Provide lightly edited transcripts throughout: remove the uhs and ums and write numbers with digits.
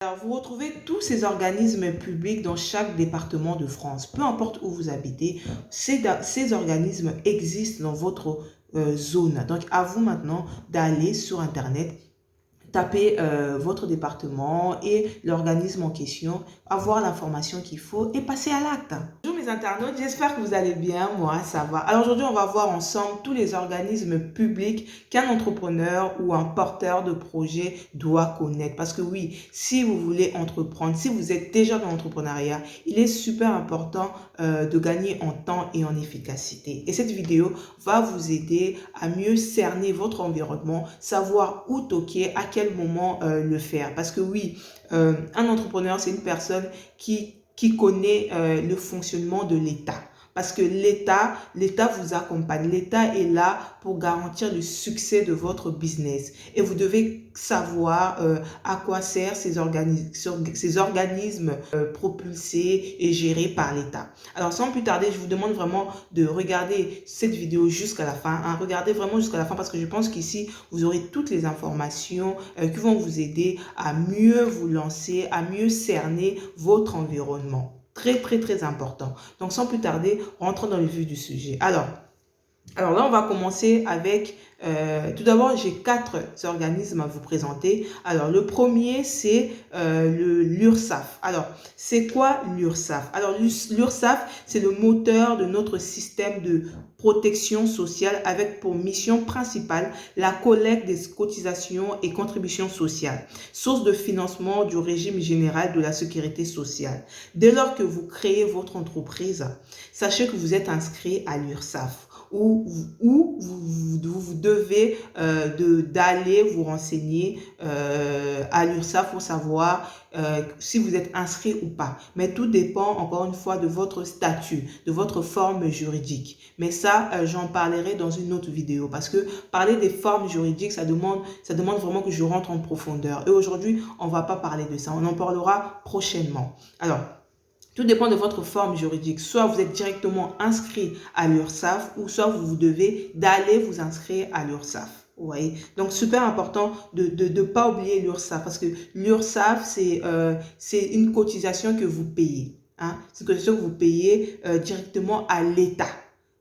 Alors, vous retrouvez tous ces organismes publics dans chaque département de France. Peu importe où vous habitez, ces organismes existent dans votre zone. Donc, à vous maintenant d'aller sur Internet, taper votre département et l'organisme en question, avoir l'information qu'il faut et passer à l'acte. Bonjour mes internautes, j'espère que vous allez bien, moi ça va. Alors aujourd'hui on va voir ensemble tous les organismes publics qu'un entrepreneur ou un porteur de projet doit connaître. Parce que oui, si vous voulez entreprendre, si vous êtes déjà dans l'entrepreneuriat, il est super important de gagner en temps et en efficacité. Et cette vidéo va vous aider à mieux cerner votre environnement, savoir où toquer, à quel moment le faire. Parce que oui, un entrepreneur, c'est une personne qui connaît le fonctionnement de l'État. Parce que l'État vous accompagne. L'État est là pour garantir le succès de votre business. Et vous devez savoir à quoi servent ces organismes propulsés et gérés par l'État. Alors, sans plus tarder, je vous demande vraiment de regarder cette vidéo jusqu'à la fin. Hein. Regardez vraiment jusqu'à la fin parce que je pense qu'ici, vous aurez toutes les informations qui vont vous aider à mieux vous lancer, à mieux cerner votre environnement. Très important. Donc, sans plus tarder, rentrons dans le vif du sujet. Alors là, on va commencer avec, tout d'abord, j'ai 4 organismes à vous présenter. Alors, le premier, c'est l'URSSAF. Alors, c'est quoi l'URSSAF? Alors, l'URSSAF, c'est le moteur de notre système de protection sociale avec pour mission principale la collecte des cotisations et contributions sociales, source de financement du régime général de la sécurité sociale. Dès lors que vous créez votre entreprise, sachez que vous êtes inscrit à l'URSSAF. Où vous devez d'aller vous renseigner à l'URSSAF pour savoir si vous êtes inscrit ou pas. Mais tout dépend encore une fois de votre statut, de votre forme juridique. Mais ça, j'en parlerai dans une autre vidéo parce que parler des formes juridiques, ça demande vraiment que je rentre en profondeur. Et aujourd'hui, on ne va pas parler de ça. On en parlera prochainement. Alors, tout dépend de votre forme juridique. Soit vous êtes directement inscrit à l'URSSAF ou soit vous devez d'aller vous inscrire à l'URSSAF. Vous voyez? Donc, super important de ne pas oublier l'URSSAF parce que l'URSSAF, c'est une cotisation que vous payez. Hein? C'est une cotisation que vous payez directement à l'État.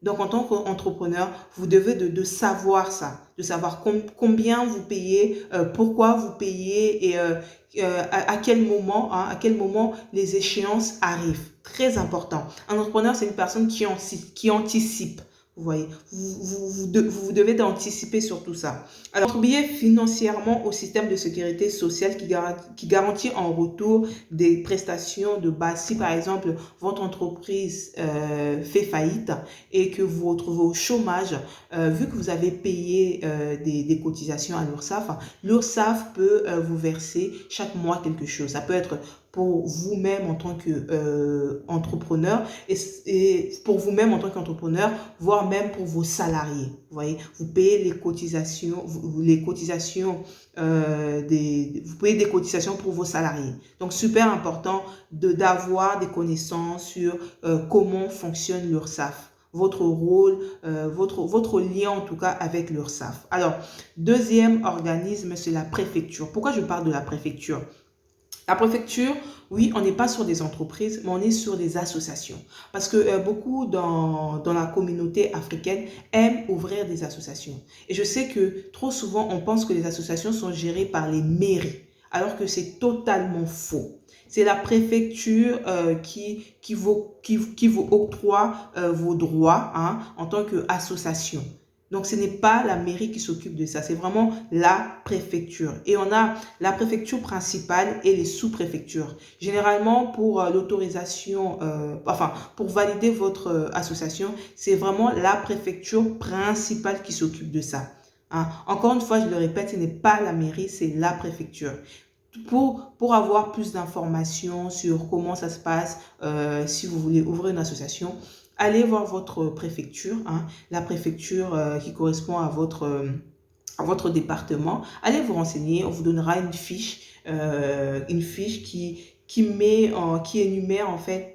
Donc, en tant qu'entrepreneur, vous devez de savoir ça, de savoir combien vous payez, pourquoi vous payez et à quel moment les échéances arrivent. Très important. Un entrepreneur, c'est une personne qui anticipe. Vous voyez, vous devez d'anticiper sur tout ça. Alors, contribuer financièrement au système de sécurité sociale qui garantit en retour des prestations de base. Si par exemple, votre entreprise fait faillite et que vous vous retrouvez au chômage, vu que vous avez payé des cotisations à l'URSSAF, l'URSSAF peut vous verser chaque mois quelque chose. Ça peut être pour vous-même en tant qu'entrepreneur et pour vous-même en tant qu'entrepreneur, voire même pour vos salariés. Vous voyez, vous payez les cotisations, vous payez des cotisations pour vos salariés. Donc, super important d'avoir des connaissances sur comment fonctionne l'URSSAF. Votre rôle, votre lien en tout cas avec l'URSSAF. Alors, deuxième organisme, c'est la préfecture. Pourquoi je parle de la préfecture? La préfecture, oui, on n'est pas sur des entreprises, mais on est sur des associations. Parce que beaucoup dans la communauté africaine aiment ouvrir des associations. Et je sais que trop souvent, on pense que les associations sont gérées par les mairies, alors que c'est totalement faux. C'est la préfecture qui vous octroie vos droits hein, en tant qu'association. Donc, ce n'est pas la mairie qui s'occupe de ça, c'est vraiment la préfecture. Et on a la préfecture principale et les sous-préfectures. Généralement, pour l'autorisation, pour valider votre association, c'est vraiment la préfecture principale qui s'occupe de ça. Hein. Encore une fois, je le répète, ce n'est pas la mairie, c'est la préfecture. Pour avoir plus d'informations sur comment ça se passe, si vous voulez ouvrir une association, allez voir votre préfecture, hein, la préfecture qui correspond à votre département. Allez vous renseigner, on vous donnera une fiche qui énumère en fait,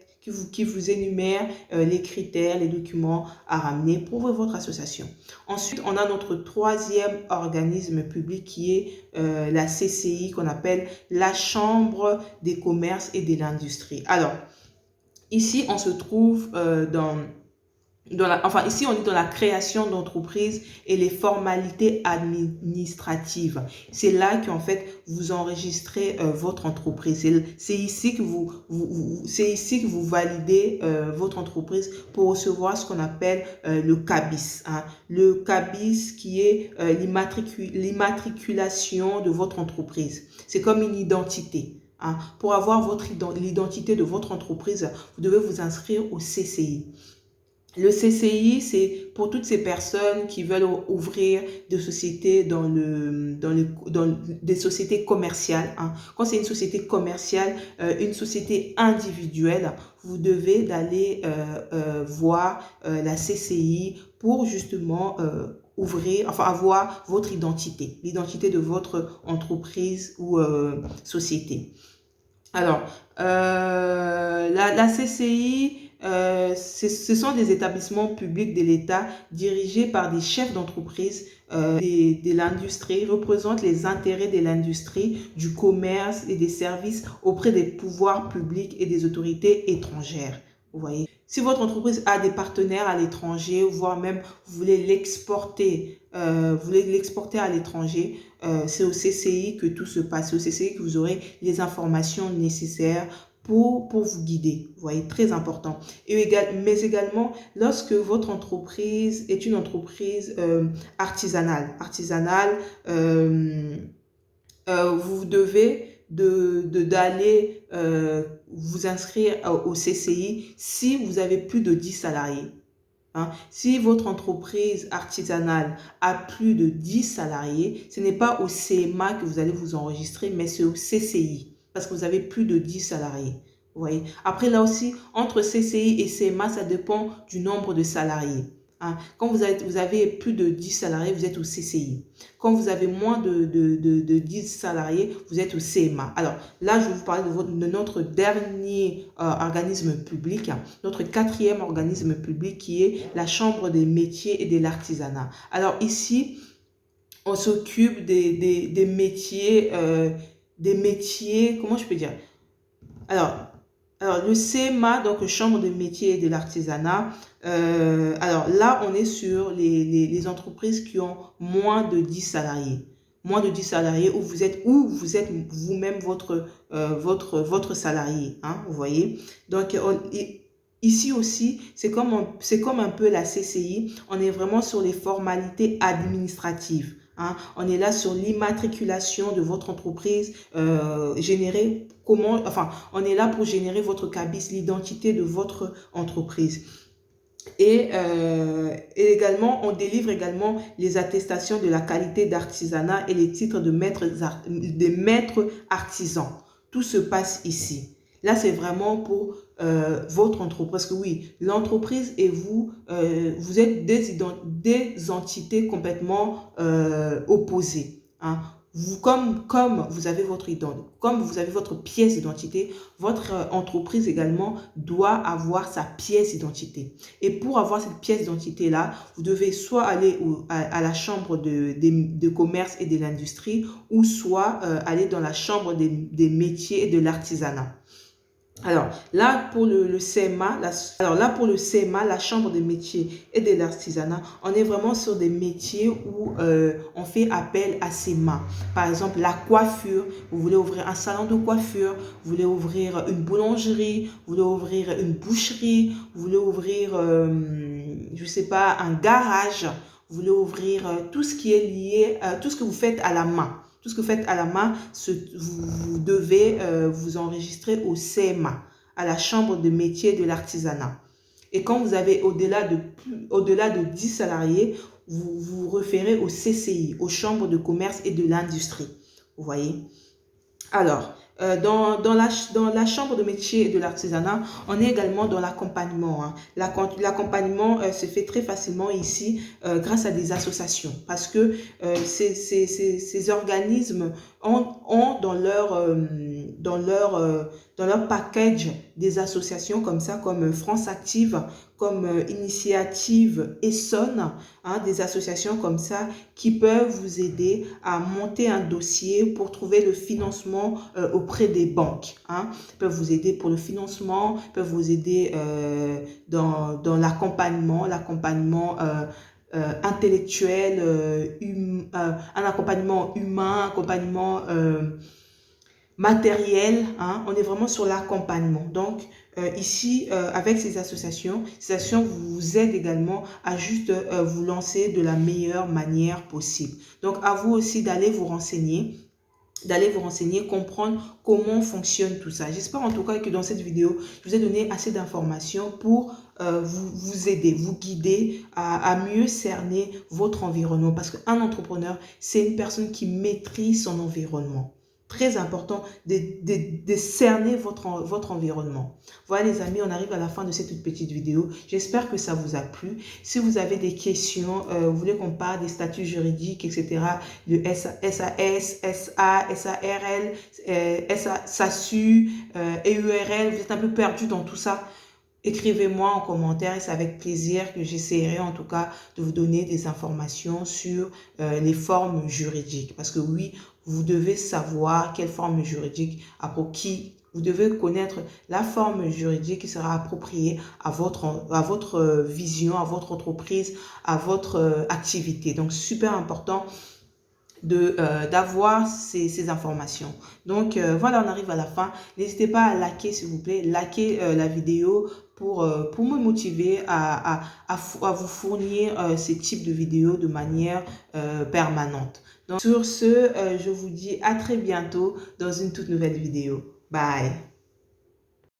qui vous énumère les critères, les documents à ramener pour ouvrir votre association. Ensuite, on a notre troisième organisme public qui est la CCI, qu'on appelle la Chambre des commerces et de l'industrie. Alors, ici, on se trouve ici, on est dans la création d'entreprises et les formalités administratives. C'est là qu'en fait, vous enregistrez votre entreprise. C'est ici que vous validez votre entreprise pour recevoir ce qu'on appelle le CABIS. Hein. Le CABIS qui est l'immatriculation de votre entreprise. C'est comme une identité. Hein. Pour avoir l'identité de votre entreprise, vous devez vous inscrire au CCI. Le CCI, c'est pour toutes ces personnes qui veulent ouvrir des sociétés des sociétés commerciales. Hein. Quand c'est une société commerciale, une société individuelle, vous devez d'aller voir la CCI pour justement avoir votre identité, l'identité de votre entreprise ou société. Alors, la CCI, ce sont des établissements publics de l'État dirigés par des chefs d'entreprise de l'industrie, représentent les intérêts de l'industrie, du commerce et des services auprès des pouvoirs publics et des autorités étrangères. Vous voyez, si votre entreprise a des partenaires à l'étranger, voire même vous voulez l'exporter à l'étranger, c'est au CCI que tout se passe. C'est au CCI que vous aurez les informations nécessaires pour vous guider. Vous voyez, très important. Mais également, lorsque votre entreprise est une entreprise artisanale, vous devez d'aller vous inscrire au CCI si vous avez plus de 10 salariés. Hein. Si votre entreprise artisanale a plus de 10 salariés, ce n'est pas au CMA que vous allez vous enregistrer, mais c'est au CCI. Parce que vous avez plus de 10 salariés. Vous voyez. Après, là aussi, entre CCI et CMA, ça dépend du nombre de salariés. Hein. Quand vous avez plus de 10 salariés, vous êtes au CCI. Quand vous avez moins de 10 salariés, vous êtes au CMA. Alors là, je vais vous parler de notre dernier organisme public, hein, notre quatrième organisme public qui est la Chambre des métiers et de l'artisanat. Alors ici, on s'occupe des métiers... comment je peux dire? Alors le CMA, donc Chambre des métiers et de l'artisanat, alors là, on est sur les entreprises qui ont moins de 10 salariés. Moins de 10 salariés où vous êtes vous-même votre salarié. Hein, vous voyez? Donc, ici aussi, c'est comme un peu la CCI. On est vraiment sur les formalités administratives. Hein. On est là sur l'immatriculation de votre entreprise, on est là pour générer votre CABIS, l'identité de votre entreprise. Et également, on délivre également les attestations de la qualité d'artisanat et les titres de maître artisan. Tout se passe ici. Là, c'est vraiment pour votre entreprise. Parce que oui, l'entreprise et vous, vous êtes des entités complètement opposées. Hein. Comme vous avez votre pièce d'identité, votre entreprise également doit avoir sa pièce d'identité. Et pour avoir cette pièce d'identité-là, vous devez soit aller à la chambre de commerce et de l'industrie ou soit aller dans la chambre des métiers et de l'artisanat. Alors là pour le CMA, la chambre des métiers et de l'artisanat, on est vraiment sur des métiers où on fait appel à ses mains. Par exemple, la coiffure, vous voulez ouvrir un salon de coiffure, vous voulez ouvrir une boulangerie, vous voulez ouvrir une boucherie, vous voulez ouvrir, je sais pas, un garage, vous voulez ouvrir tout ce qui est lié, tout ce que vous faites à la main. Tout ce que vous faites à la main, vous devez vous enregistrer au CMA, à la Chambre de métiers de l'artisanat. Et quand vous avez au-delà de 10 salariés, vous vous référez au CCI, aux chambres de commerce et de l'industrie. Vous voyez? Alors, dans la chambre de métier et de l'artisanat, on est également dans l'accompagnement. Hein. L'accompagnement se fait très facilement ici grâce à des associations parce que ces organismes ont dans leur package des associations comme ça, comme France Active, comme Initiative Essonne, hein, des associations comme ça qui peuvent vous aider à monter un dossier pour trouver le financement auprès des banques. Hein. Ils peuvent vous aider pour le financement, ils peuvent vous aider dans l'accompagnement, intellectuel, un accompagnement humain, un accompagnement matériel, hein, on est vraiment sur l'accompagnement. Donc, ici, avec ces associations vous aident également à juste vous lancer de la meilleure manière possible. Donc, à vous aussi d'aller vous renseigner, comprendre comment fonctionne tout ça. J'espère en tout cas que dans cette vidéo, je vous ai donné assez d'informations pour vous aider, vous guider à mieux cerner votre environnement. Parce qu'un entrepreneur, c'est une personne qui maîtrise son environnement. Très important de cerner votre environnement. Voilà les amis, on arrive à la fin de cette toute petite vidéo. J'espère que ça vous a plu. Si vous avez des questions, vous voulez qu'on parle des statuts juridiques, etc., de SAS, SA, SARL, SASU, EURL, vous êtes un peu perdu dans tout ça, écrivez-moi en commentaire et c'est avec plaisir que j'essaierai en tout cas de vous donner des informations sur les formes juridiques. Parce que oui, vous devez savoir quelle forme juridique vous devez connaître la forme juridique qui sera appropriée à votre vision, à votre entreprise, à votre activité. Donc, super important d'avoir ces informations. Donc, voilà, on arrive à la fin. N'hésitez pas à liker, s'il vous plaît, liker la vidéo pour me motiver à vous fournir ces types de vidéos de manière permanente. Donc, sur ce, je vous dis à très bientôt dans une toute nouvelle vidéo. Bye!